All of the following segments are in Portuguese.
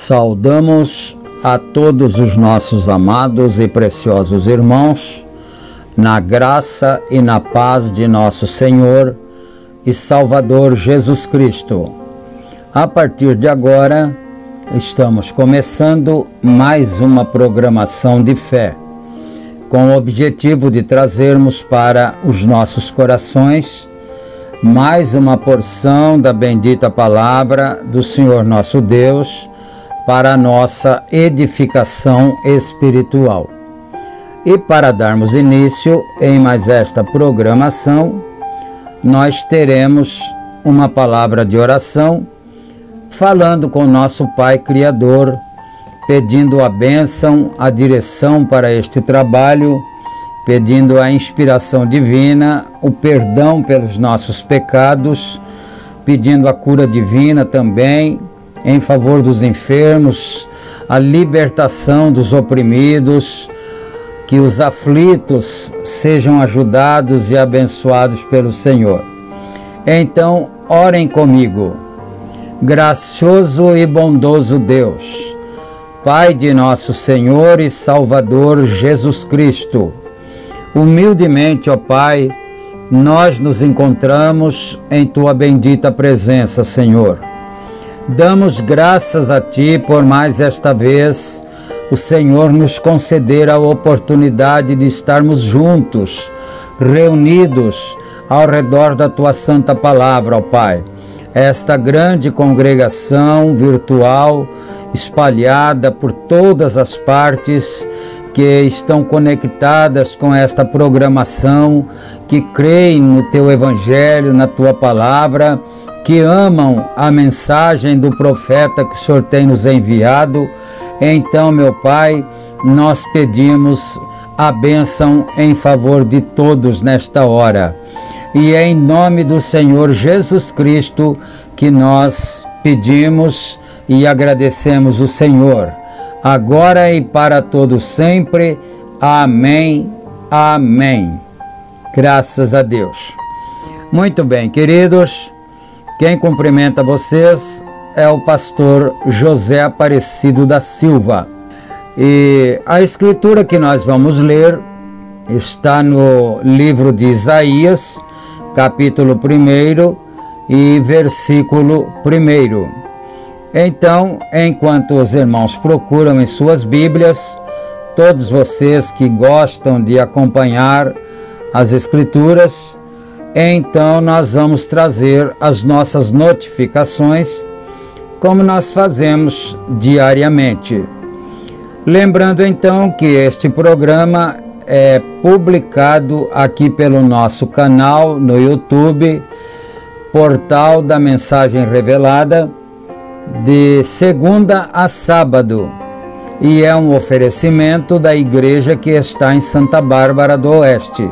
Saudamos a todos os nossos amados e preciosos irmãos, na graça e na paz de nosso Senhor e Salvador Jesus Cristo. A partir de agora, estamos começando mais uma programação de fé, com o objetivo de trazermos para os nossos corações mais uma porção da bendita palavra do Senhor nosso Deus, para a nossa edificação espiritual. E para darmos início em mais esta programação, nós teremos uma palavra de oração, falando com nosso Pai Criador, pedindo a bênção, a direção para este trabalho, pedindo a inspiração divina, o perdão pelos nossos pecados, pedindo a cura divina também, em favor dos enfermos, a libertação dos oprimidos, que os aflitos sejam ajudados e abençoados pelo Senhor. Então, orem comigo. Gracioso e bondoso Deus, Pai de nosso Senhor e Salvador Jesus Cristo, humildemente, ó Pai, nós nos encontramos em Tua bendita presença, Senhor. Damos graças a Ti por mais esta vez o Senhor nos conceder a oportunidade de estarmos juntos, reunidos ao redor da Tua santa palavra, ó Pai. Esta grande congregação virtual, espalhada por todas as partes, que estão conectadas com esta programação, que creem no Teu Evangelho, na Tua Palavra, que amam a mensagem do profeta que o Senhor tem nos enviado. Então, meu Pai, nós pedimos a bênção em favor de todos nesta hora. E é em nome do Senhor Jesus Cristo que nós pedimos e agradecemos o Senhor, agora e para todos sempre. Amém, amém. Graças a Deus. Muito bem, queridos, quem cumprimenta vocês é o pastor José Aparecido da Silva. E a escritura que nós vamos ler está no livro de Isaías, capítulo 1 e versículo 1. Então, enquanto os irmãos procuram em suas Bíblias, todos vocês que gostam de acompanhar as Escrituras, então nós vamos trazer as nossas notificações, como nós fazemos diariamente. Lembrando então que este programa é publicado aqui pelo nosso canal no YouTube, Portal da Mensagem Revelada, de segunda a sábado, e é um oferecimento da igreja que está em Santa Bárbara do Oeste,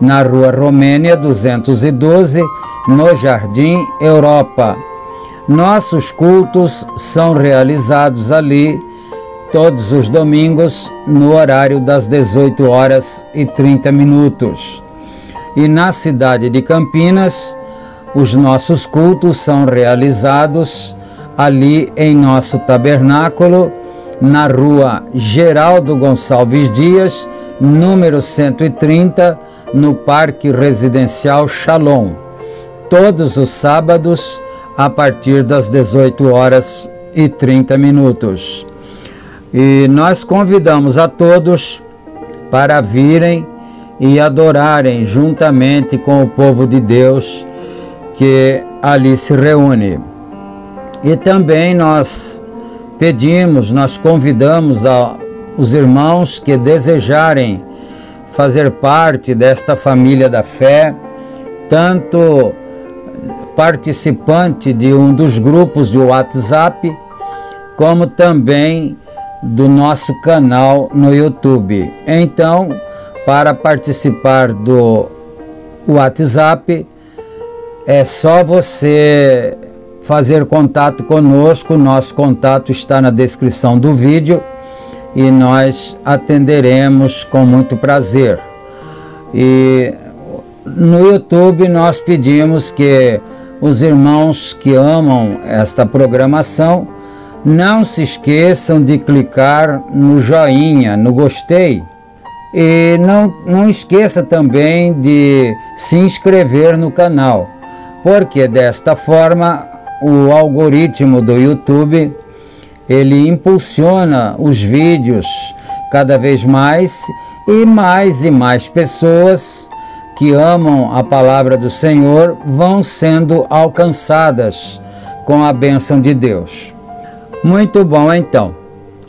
na Rua Romênia 212, no Jardim Europa. Nossos cultos são realizados ali todos os domingos no horário das 18h30. E na cidade de Campinas, os nossos cultos são realizados ali em nosso tabernáculo, na Rua Geraldo Gonçalves Dias, número 130, no Parque Residencial Shalom, todos os sábados a partir das 18h30. E nós convidamos a todos para virem e adorarem juntamente com o povo de Deus que ali se reúne. E também nós convidamos os irmãos que desejarem fazer parte desta família da fé, tanto participante de um dos grupos de WhatsApp, como também do nosso canal no YouTube. Então, para participar do WhatsApp, é só você fazer contato conosco. Nosso contato está na descrição do vídeo e nós atenderemos com muito prazer. E no YouTube nós pedimos que os irmãos que amam esta programação não se esqueçam de clicar no joinha, no gostei, e não esqueça também de se inscrever no canal, porque desta forma o algoritmo do YouTube ele impulsiona os vídeos cada vez mais e mais pessoas que amam a palavra do Senhor vão sendo alcançadas com a bênção de Deus. Muito bom, então.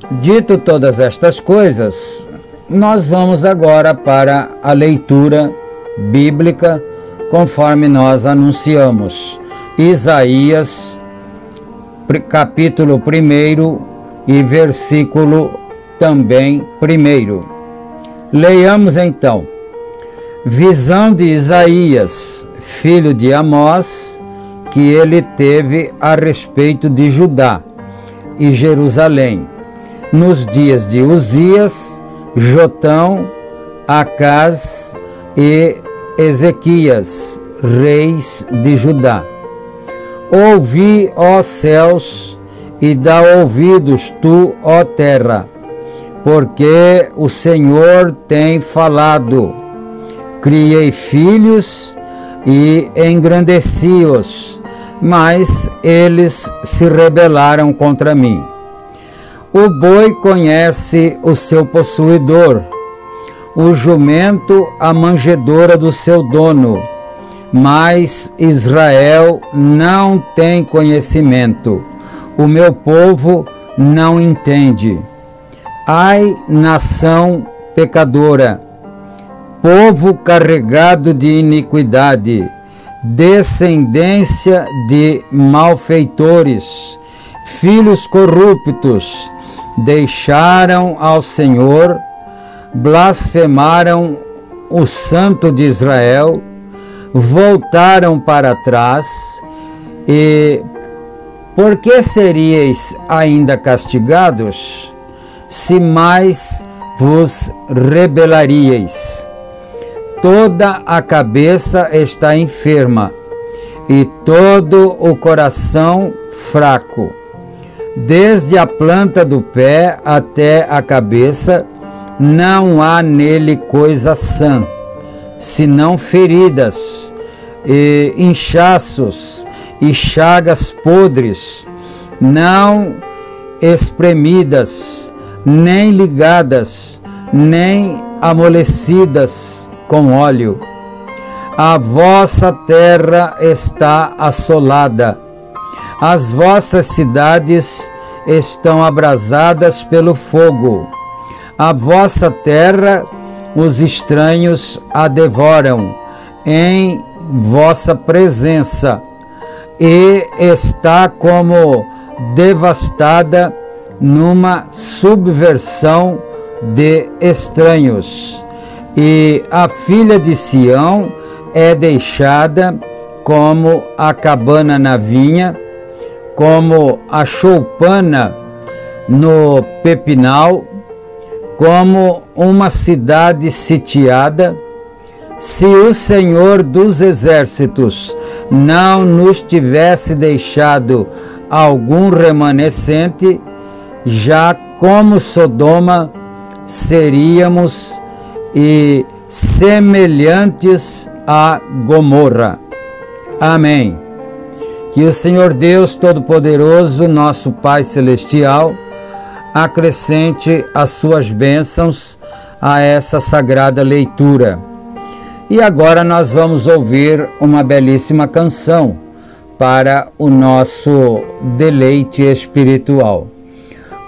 Dito todas estas coisas, nós vamos agora para a leitura bíblica, conforme nós anunciamos. Isaías, capítulo 1 e versículo também 1. Leiamos então. Visão de Isaías, filho de Amós, que ele teve a respeito de Judá e Jerusalém, nos dias de Uzias, Jotão, Acaz e Ezequias, reis de Judá. Ouvi, ó céus, e dá ouvidos tu, ó terra, porque o Senhor tem falado. Criei filhos e engrandeci-os, mas eles se rebelaram contra mim. O boi conhece o seu possuidor, o jumento a manjedoura do seu dono, mas Israel não tem conhecimento, o meu povo não entende. Ai, nação pecadora, povo carregado de iniquidade, descendência de malfeitores, filhos corruptos, deixaram ao Senhor, blasfemaram o Santo de Israel, voltaram para trás. E por que seríeis ainda castigados, se mais vos rebelaríeis? Toda a cabeça está enferma e todo o coração fraco. Desde a planta do pé até a cabeça, não há nele coisa sã, senão feridas, e inchaços e chagas podres, não espremidas, nem ligadas, nem amolecidas com óleo. A vossa terra está assolada, as vossas cidades estão abrasadas pelo fogo. A vossa terra os estranhos a devoram em vossa presença, e está como devastada numa subversão de estranhos. E a filha de Sião é deixada como a cabana na vinha, como a choupana no pepinal, como uma cidade sitiada. Se o Senhor dos Exércitos não nos tivesse deixado algum remanescente, já como Sodoma seríamos e semelhantes a Gomorra. Amém. Que o Senhor Deus Todo-Poderoso, nosso Pai Celestial, acrescente as suas bênçãos a essa sagrada leitura. E agora nós vamos ouvir uma belíssima canção para o nosso deleite espiritual.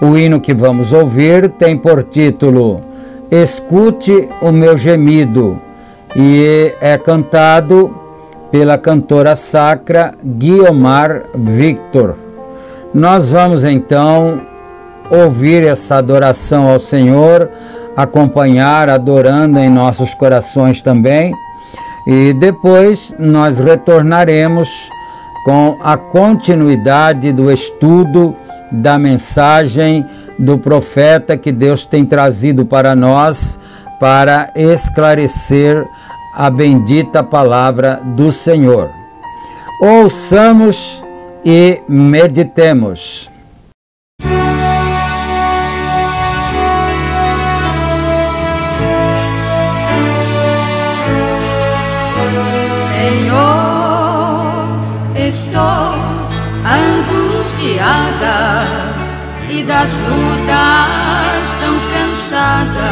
O hino que vamos ouvir tem por título Escute o Meu Gemido, e é cantado pela cantora sacra Guiomar Victor. Nós vamos então ouvir essa adoração ao Senhor, acompanhar, adorando em nossos corações também, e depois nós retornaremos com a continuidade do estudo da mensagem do profeta que Deus tem trazido para nós, para esclarecer a bendita palavra do Senhor. Ouçamos e meditemos. Senhor, estou angustiada e das lutas tão cansada.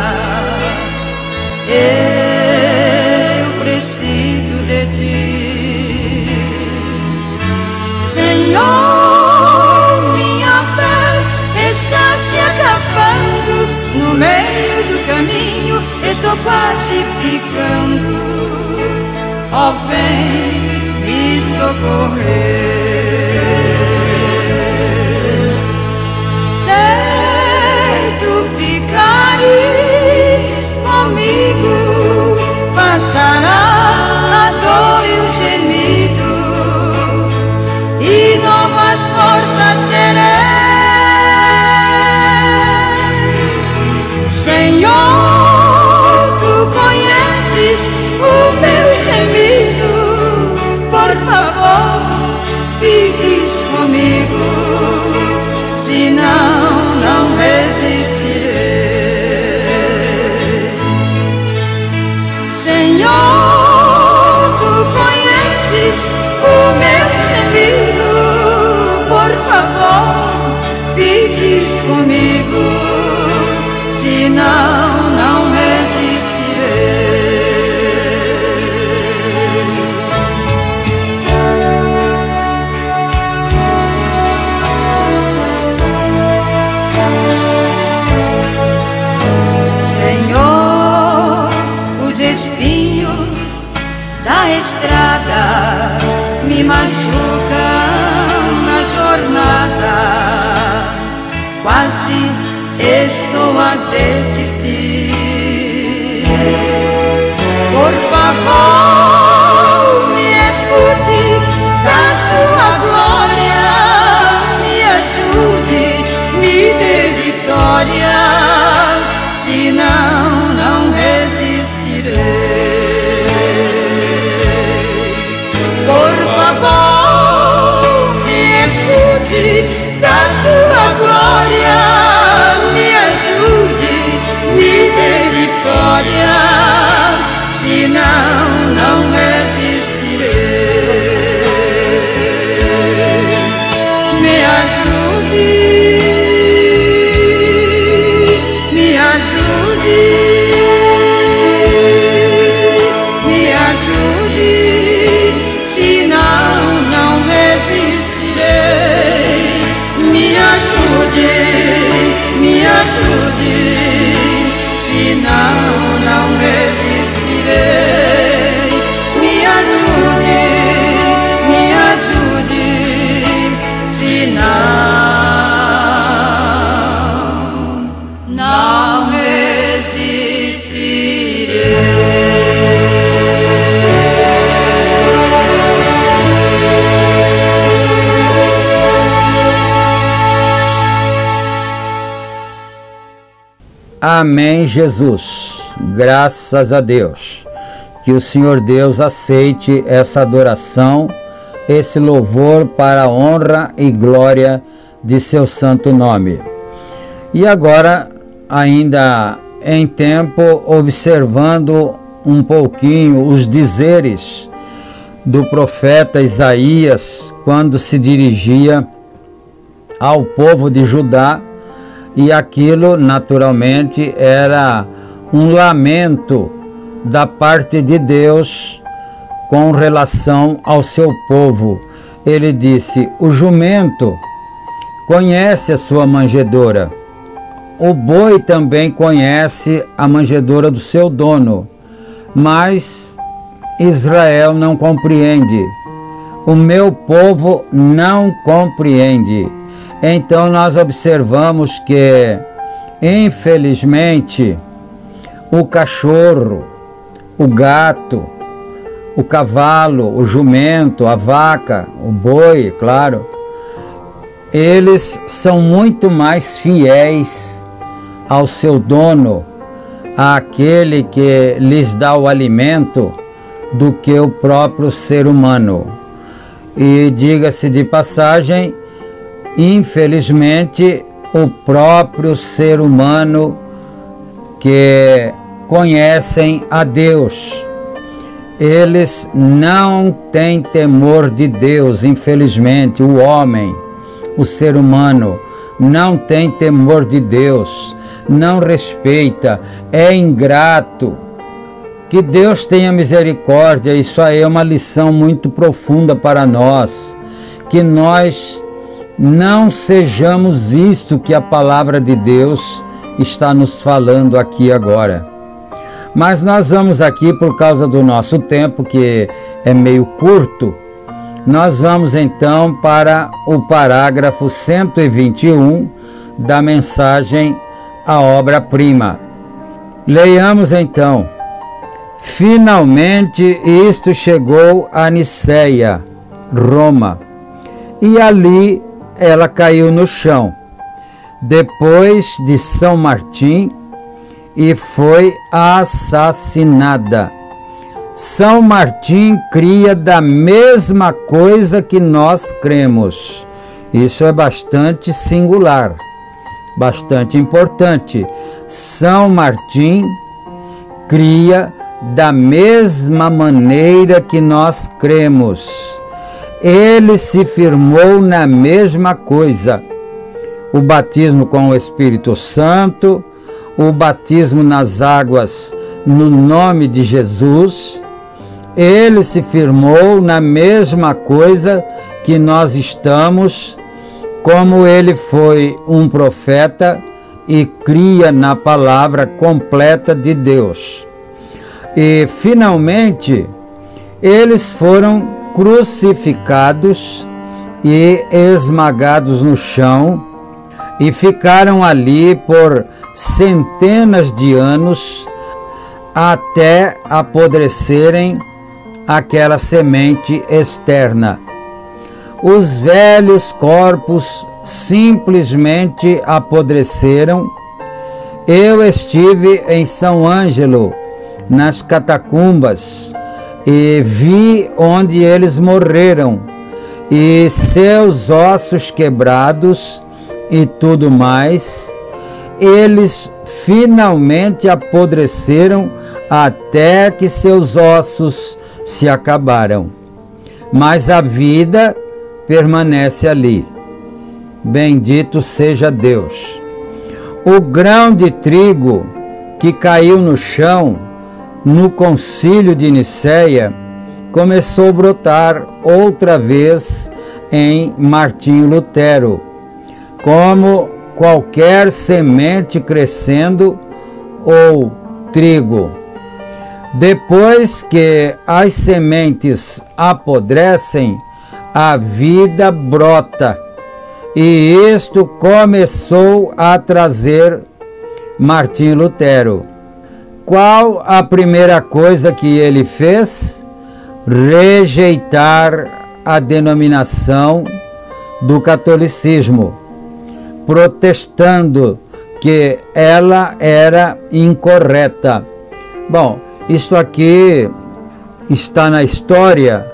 Eu preciso de ti, Senhor. Minha fé está se acabando no meio do caminho, estou quase ficando. Ó, vem me socorrer. Se tu ficares comigo, passará a dor e o gemido, e novas forças terei. Senhor, tu conheces o meu gemido, por favor, fiques comigo, senão não resistirei. Senhor, tu conheces o meu gemido, por favor, fiques comigo, senão não resistirei. espinhos da estrada me machucam na jornada, quase estou a desistir. Por favor, me escute da sua glória, me ajude, me dê vitória, senão não resistirei. Por favor, me escute da sua glória, me ajude, me dê vitória, senão não resistirei. Me ajude, me ajude, me ajude, senão não resistirei. Me ajude, me ajude, senão não resistirei. Me ajude, me ajude, senão não Amém, Jesus. Graças a Deus. Que o Senhor Deus aceite essa adoração, esse louvor para a honra e glória de seu santo nome. E agora, ainda em tempo, observando um pouquinho os dizeres do profeta Isaías, quando se dirigia ao povo de Judá, e aquilo naturalmente era um lamento da parte de Deus com relação ao seu povo. Ele disse: o jumento conhece a sua manjedoura, o boi também conhece a manjedoura do seu dono, mas Israel não compreende, o meu povo não compreende. Então nós observamos que, infelizmente, o cachorro, o gato, o cavalo, o jumento, a vaca, o boi, claro, eles são muito mais fiéis ao seu dono, àquele que lhes dá o alimento, do que o próprio ser humano. E diga-se de passagem, infelizmente, o próprio ser humano que conhecem a Deus, eles não têm temor de Deus. Infelizmente, o homem, o ser humano, não tem temor de Deus, não respeita, é ingrato. Que Deus tenha misericórdia. Isso aí é uma lição muito profunda para nós, que nós não sejamos isto que a palavra de Deus está nos falando aqui agora. Mas nós vamos aqui, por causa do nosso tempo, que é meio curto, nós vamos então para o parágrafo 121 da mensagem A Obra-Prima. Leiamos então. Finalmente isto chegou a Niceia, Roma, e ali ela caiu no chão, depois de São Martim, e foi assassinada. São Martim cria da mesma coisa que nós cremos. Isso é bastante singular, bastante importante. São Martim cria da mesma maneira que nós cremos. Ele se firmou na mesma coisa. O batismo com o Espírito Santo, o batismo nas águas no nome de Jesus. Ele se firmou na mesma coisa que nós estamos, como ele foi um profeta e cria na palavra completa de Deus. E finalmente eles foram crucificados e esmagados no chão e ficaram ali por centenas de anos até apodrecerem aquela semente externa. Os velhos corpos simplesmente apodreceram. Eu estive em São Ângelo, nas catacumbas, e vi onde eles morreram, e seus ossos quebrados e tudo mais. Eles finalmente apodreceram até que seus ossos se acabaram. Mas a vida permanece ali. Bendito seja Deus. O grão de trigo que caiu no chão no Concílio de Nicéia começou a brotar outra vez em Martinho Lutero, como qualquer semente crescendo ou trigo. Depois que as sementes apodrecem, a vida brota. E isto começou a trazer Martinho Lutero. Qual a primeira coisa que ele fez? Rejeitar a denominação do catolicismo, protestando que ela era incorreta. Bom, isto aqui está na história,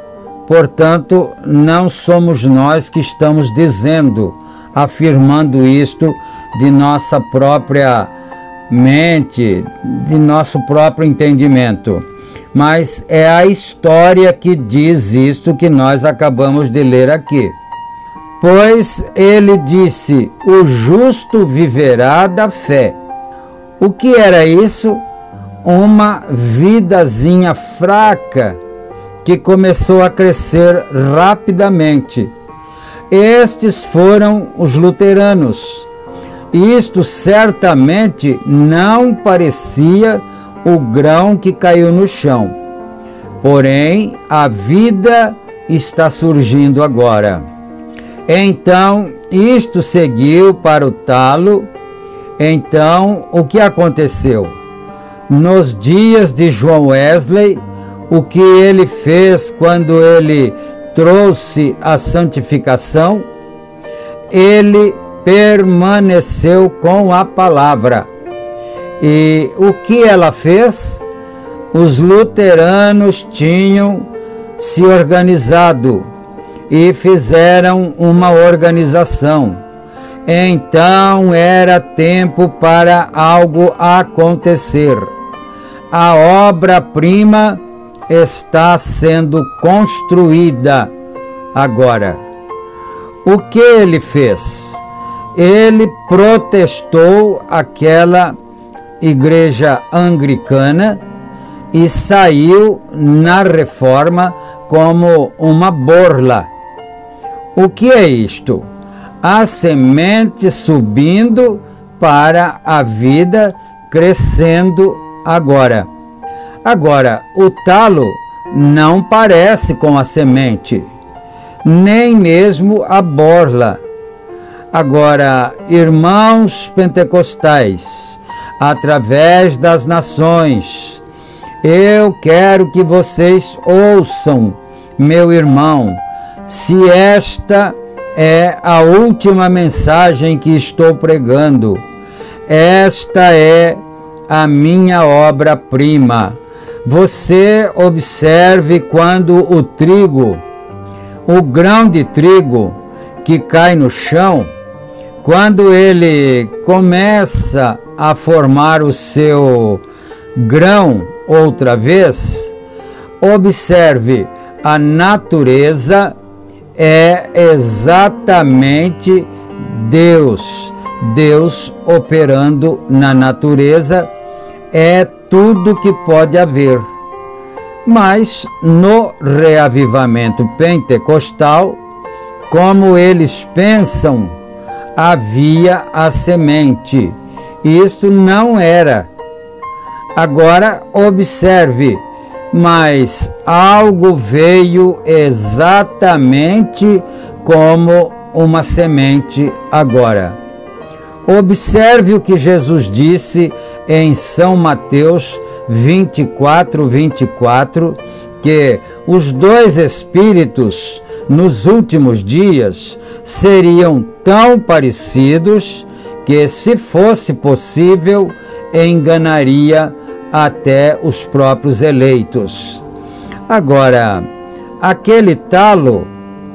portanto, não somos nós que estamos dizendo, afirmando isto de nossa própria mente, de nosso próprio entendimento. Mas é a história que diz isto que nós acabamos de ler aqui. Pois ele disse: o justo viverá da fé. O que era isso? Uma vidazinha fraca que começou a crescer rapidamente. Estes foram os luteranos. Isto certamente não parecia o grão que caiu no chão. Porém, a vida está surgindo agora. Então, isto seguiu para o talo. Então, o que aconteceu? Nos dias de João Wesley, o que ele fez quando ele trouxe a santificação? Ele permaneceu com a palavra. E o que ela fez? Os luteranos tinham se organizado e fizeram uma organização. Então era tempo para algo acontecer. A obra-prima está sendo construída agora. O que ele fez? Ele protestou aquela igreja anglicana e saiu na reforma como uma borla. O que é isto? A semente subindo para a vida crescendo agora. Agora, o talo não parece com a semente, nem mesmo a borla. Agora, irmãos pentecostais, através das nações, eu quero que vocês ouçam, meu irmão, se esta é a última mensagem que estou pregando. Esta é a minha obra-prima. Você observe quando o trigo, o grão de trigo que cai no chão, quando ele começa a formar o seu grão outra vez, observe, a natureza é exatamente Deus. Deus operando na natureza é tudo que pode haver. Mas no reavivamento pentecostal, como eles pensam, havia a semente. Isto não era. Agora observe, mas algo veio exatamente como uma semente agora. Observe o que Jesus disse em São Mateus 24:24, que os dois espíritos nos últimos dias seriam tão parecidos que, se fosse possível, enganaria até os próprios eleitos. Agora, aquele talo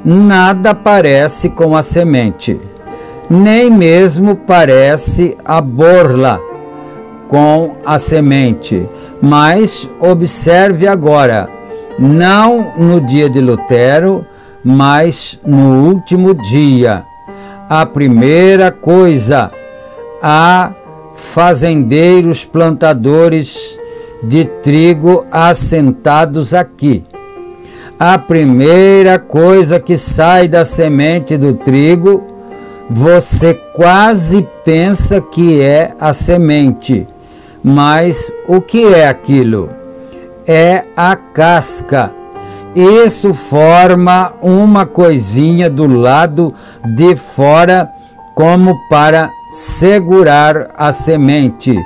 nada parece com a semente, nem mesmo parece a borla com a semente. Mas observe agora, não no dia de Lutero, mas no último dia. A primeira coisa, há fazendeiros plantadores de trigo assentados aqui. A primeira coisa que sai da semente do trigo, você quase pensa que é a semente. Mas o que é aquilo? É a casca. Isso forma uma coisinha do lado de fora como para segurar a semente.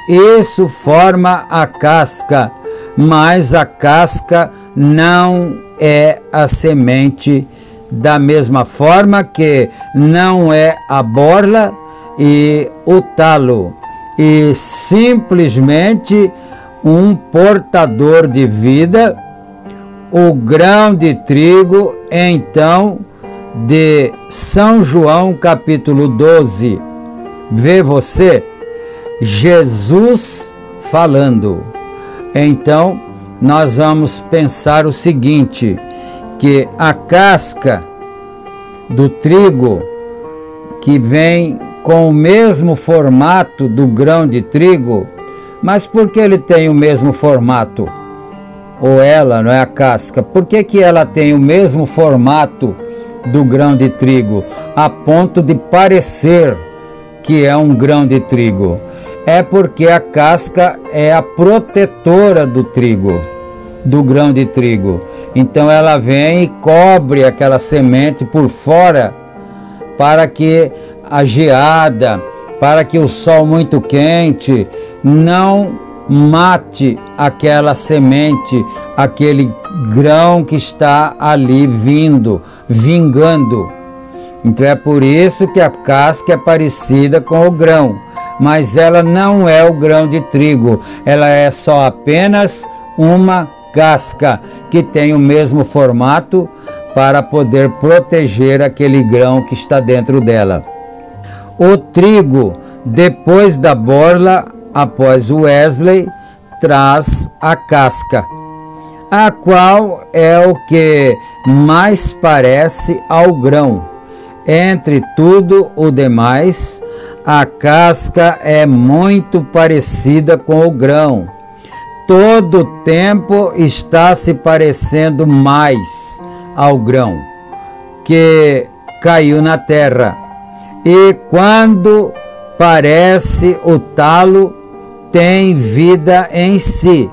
Isso forma a casca, mas a casca não é a semente, da mesma forma que não é a borla e o talo, e simplesmente um portador de vida, o grão de trigo, então, de São João capítulo 12. Vê você, Jesus falando. Então, nós vamos pensar o seguinte, que a casca do trigo, que vem com o mesmo formato do grão de trigo, mas por que ele tem o mesmo formato? Ou ela, não é a casca? Por que ela tem o mesmo formato do grão de trigo, a ponto de parecer que é um grão de trigo? É porque a casca é a protetora do trigo, do grão de trigo. Então ela vem e cobre aquela semente por fora, para que a geada, para que o sol muito quente não mate aquela semente, aquele grão que está ali vingando. Então é por isso que a casca é parecida com o grão, mas ela não é o grão de trigo, ela é só apenas uma casca que tem o mesmo formato para poder proteger aquele grão que está dentro dela. O trigo, depois da borla, após o Wesley, traz a casca, a qual é o que mais parece ao grão. Entre tudo o demais, a casca é muito parecida com o grão. Todo tempo está se parecendo mais ao grão que caiu na terra. E quando parece o talo, tem vida em si,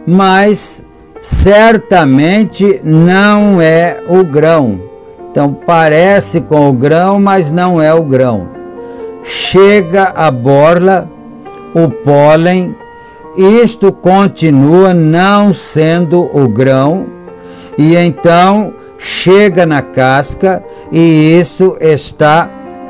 mas certamente não é o grão. Então parece com o grão, mas não é o grão. Chega a borla, o pólen, isto continua não sendo o grão, e então chega na casca, e isso está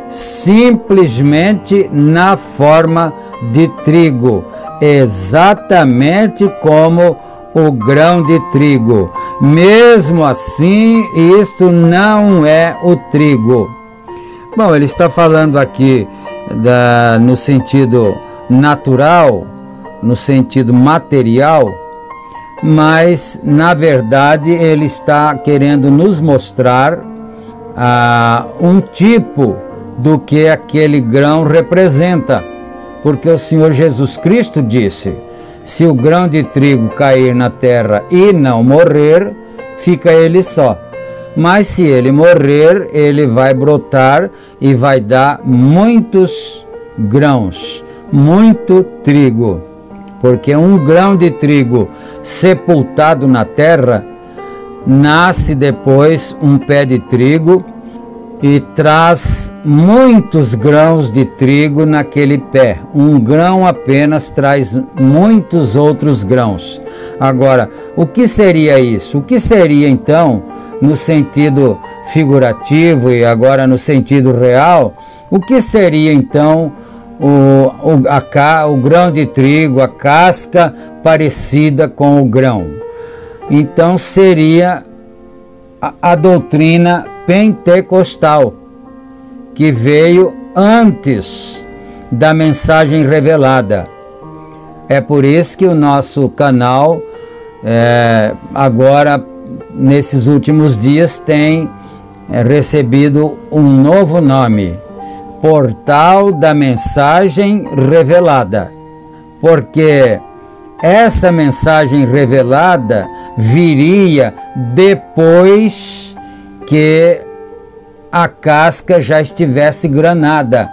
simplesmente na forma de trigo, exatamente como o grão de trigo. Mesmo assim, isto não é o trigo. Bom, ele está falando aqui no sentido natural, no sentido material, mas na verdade ele está querendo nos mostrar um tipo do que aquele grão representa, porque o Senhor Jesus Cristo disse: se o grão de trigo cair na terra e não morrer, fica ele só. Mas se ele morrer, ele vai brotar e vai dar muitos grãos, muito trigo. porque um grão de trigo sepultado na terra, nasce depois um pé de trigo e traz muitos grãos de trigo naquele pé. Um grão apenas traz muitos outros grãos. Agora, o que seria isso? O que seria então, no sentido figurativo e agora no sentido real, o que seria então o grão de trigo, a casca parecida com o grão? Então seria a doutrina pentecostal, que veio antes da mensagem revelada. É por isso que o nosso canal, agora, nesses últimos dias, tem recebido um novo nome: Portal da Mensagem Revelada. Porque essa mensagem revelada viria depois que a casca já estivesse granada.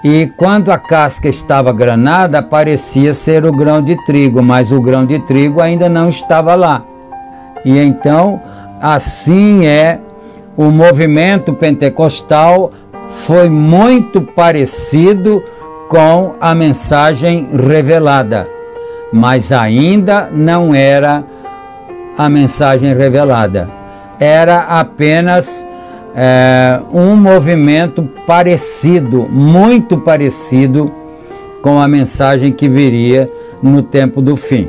E quando a casca estava granada, parecia ser o grão de trigo, mas o grão de trigo ainda não estava lá. E então, assim o movimento pentecostal foi muito parecido com a mensagem revelada, mas ainda não era a mensagem revelada. Era apenas um movimento parecido, muito parecido com a mensagem que viria no tempo do fim.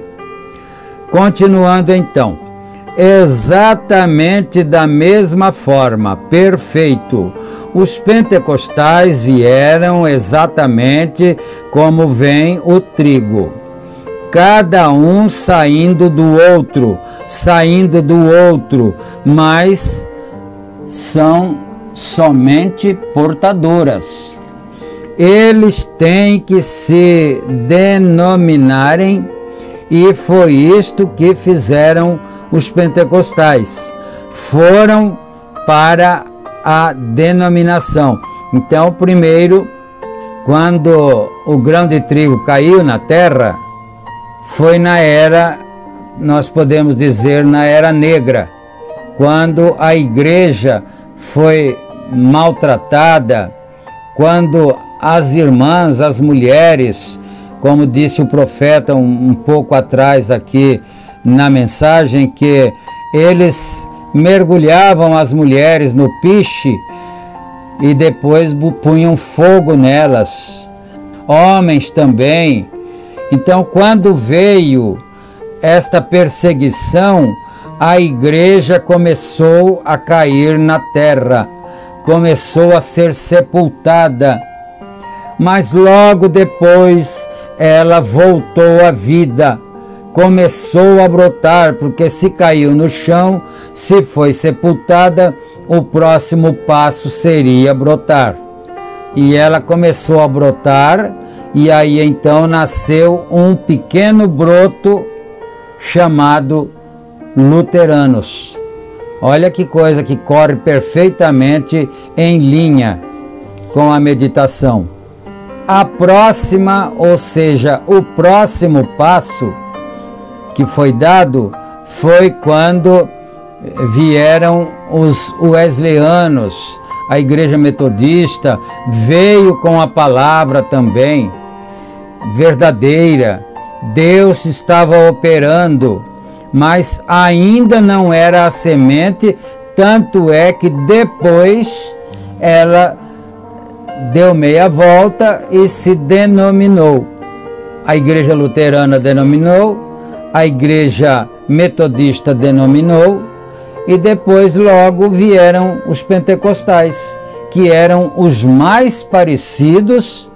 Continuando então, exatamente da mesma forma, perfeito, os pentecostais vieram exatamente como vem o trigo, cada um saindo do outro, mas são somente portadoras. Eles têm que se denominarem, e foi isto que fizeram os pentecostais. Foram para a denominação. Então, primeiro, quando o grão de trigo caiu na terra, foi na era, nós podemos dizer, na era negra, quando a igreja foi maltratada, quando as irmãs, as mulheres, como disse o profeta um pouco atrás aqui na mensagem, que eles mergulhavam as mulheres no piche e depois punham fogo nelas. Homens também. Então, quando veio esta perseguição, a igreja começou a cair na terra, começou a ser sepultada, mas logo depois ela voltou à vida, começou a brotar, porque se caiu no chão, se foi sepultada, o próximo passo seria brotar. E ela começou a brotar, e aí então nasceu um pequeno broto chamado luteranos. Olha que coisa que corre perfeitamente em linha com a meditação. A próxima, ou seja, o próximo passo que foi dado foi quando vieram os wesleyanos, a igreja metodista veio com a palavra também verdadeira. Deus estava operando, mas ainda não era a semente, tanto é que depois ela deu meia volta e se denominou. A igreja luterana denominou, a igreja metodista denominou, e depois logo vieram os pentecostais, que eram os mais parecidos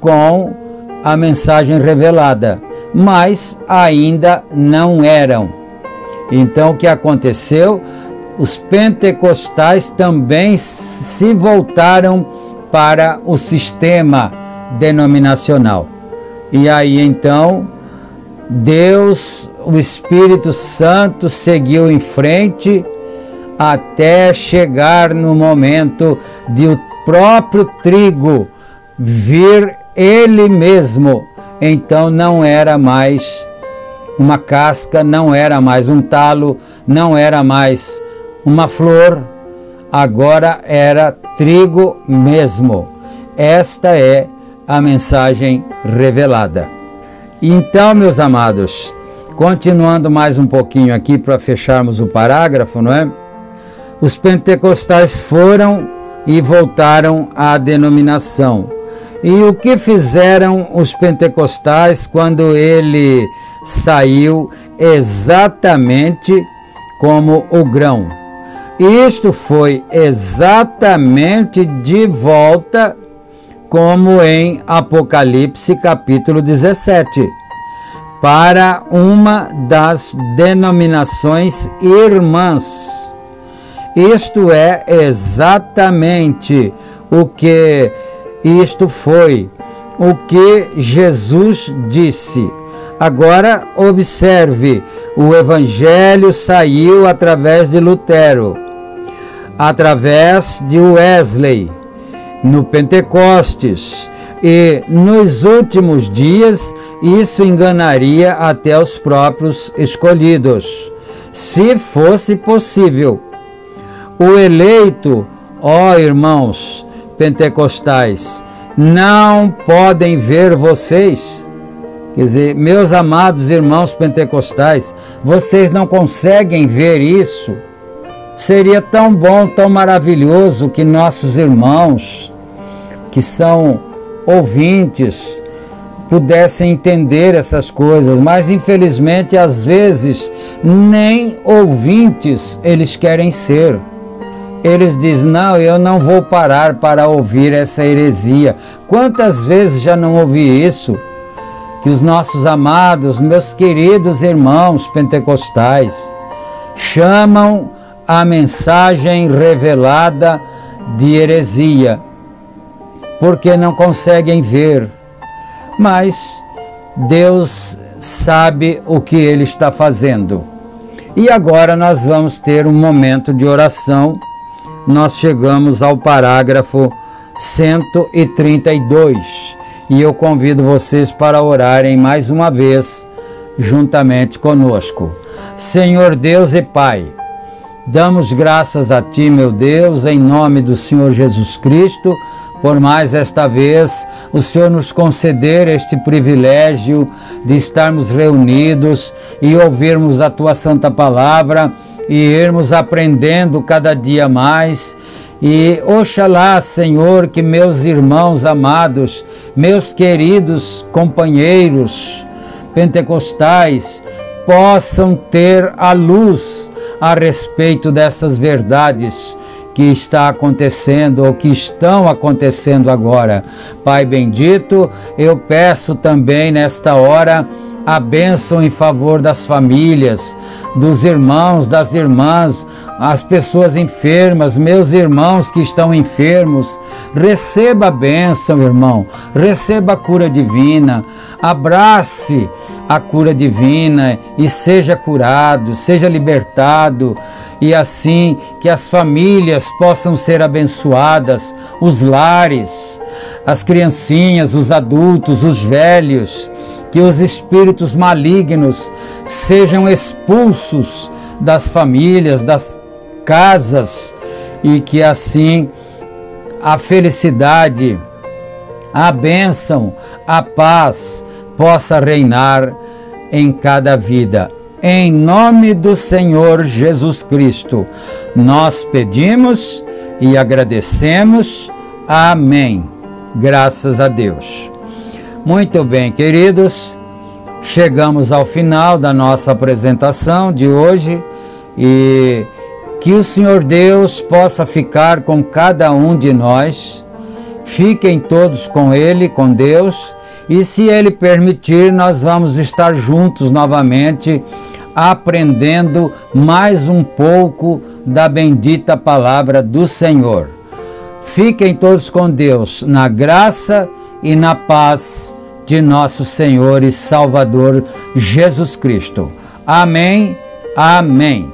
com a mensagem revelada, mas ainda não eram. Então o que aconteceu? Os pentecostais também se voltaram para o sistema denominacional. E aí então Deus, o Espírito Santo, seguiu em frente até chegar no momento de o próprio trigo vir ele mesmo então não era mais uma casca, não era mais um talo, não era mais uma flor, agora era trigo mesmo. Esta é a mensagem revelada. Então, meus amados, continuando mais um pouquinho aqui para fecharmos o parágrafo, não é? Os pentecostais foram e voltaram à denominação. E o que fizeram os pentecostais quando ele saiu exatamente como o grão? Isto foi exatamente de volta como em Apocalipse capítulo 17, para uma das denominações irmãs. Isto é exatamente o que isto foi, o que Jesus disse. Agora observe, o Evangelho saiu através de Lutero, através de Wesley, no Pentecostes, e nos últimos dias isso enganaria até os próprios escolhidos, se fosse possível. O eleito, ó irmãos pentecostais, não podem ver vocês. Quer dizer, meus amados irmãos pentecostais, vocês não conseguem ver isso? Seria tão bom, tão maravilhoso que nossos irmãos, que são ouvintes, pudessem entender essas coisas, mas infelizmente às vezes nem ouvintes eles querem ser. Eles dizem, não, eu não vou parar para ouvir essa heresia. Quantas vezes já não ouvi isso? Que os nossos amados, meus queridos irmãos pentecostais, chamam a mensagem revelada de heresia, porque não conseguem ver. Mas Deus sabe o que Ele está fazendo. E agora nós vamos ter um momento de oração. Nós chegamos ao parágrafo 132 e eu convido vocês para orarem mais uma vez juntamente conosco. Senhor Deus e Pai, damos graças a Ti, meu Deus, em nome do Senhor Jesus Cristo, por mais esta vez o Senhor nos conceder este privilégio de estarmos reunidos e ouvirmos a Tua Santa Palavra e irmos aprendendo cada dia mais. E oxalá, Senhor, que meus irmãos amados, meus queridos companheiros pentecostais possam ter a luz a respeito dessas verdades que está acontecendo ou que estão acontecendo agora. Pai bendito, eu peço também nesta hora a bênção em favor das famílias, dos irmãos, das irmãs, as pessoas enfermas, meus irmãos que estão enfermos. Receba a bênção, irmão, receba a cura divina, abrace a cura divina e seja curado, seja libertado, e assim que as famílias possam ser abençoadas, os lares, as criancinhas, os adultos, os velhos, que os espíritos malignos sejam expulsos das famílias, das casas, e que assim a felicidade, a bênção, a paz possa reinar em cada vida. Em nome do Senhor Jesus Cristo, nós pedimos e agradecemos. Amém. Graças a Deus. Muito bem, queridos, chegamos ao final da nossa apresentação de hoje e que o Senhor Deus possa ficar com cada um de nós. Fiquem todos com Ele, com Deus, e se Ele permitir, nós vamos estar juntos novamente, aprendendo mais um pouco da bendita palavra do Senhor. Fiquem todos com Deus, na graça e na paz de nosso Senhor e Salvador Jesus Cristo. Amém, amém.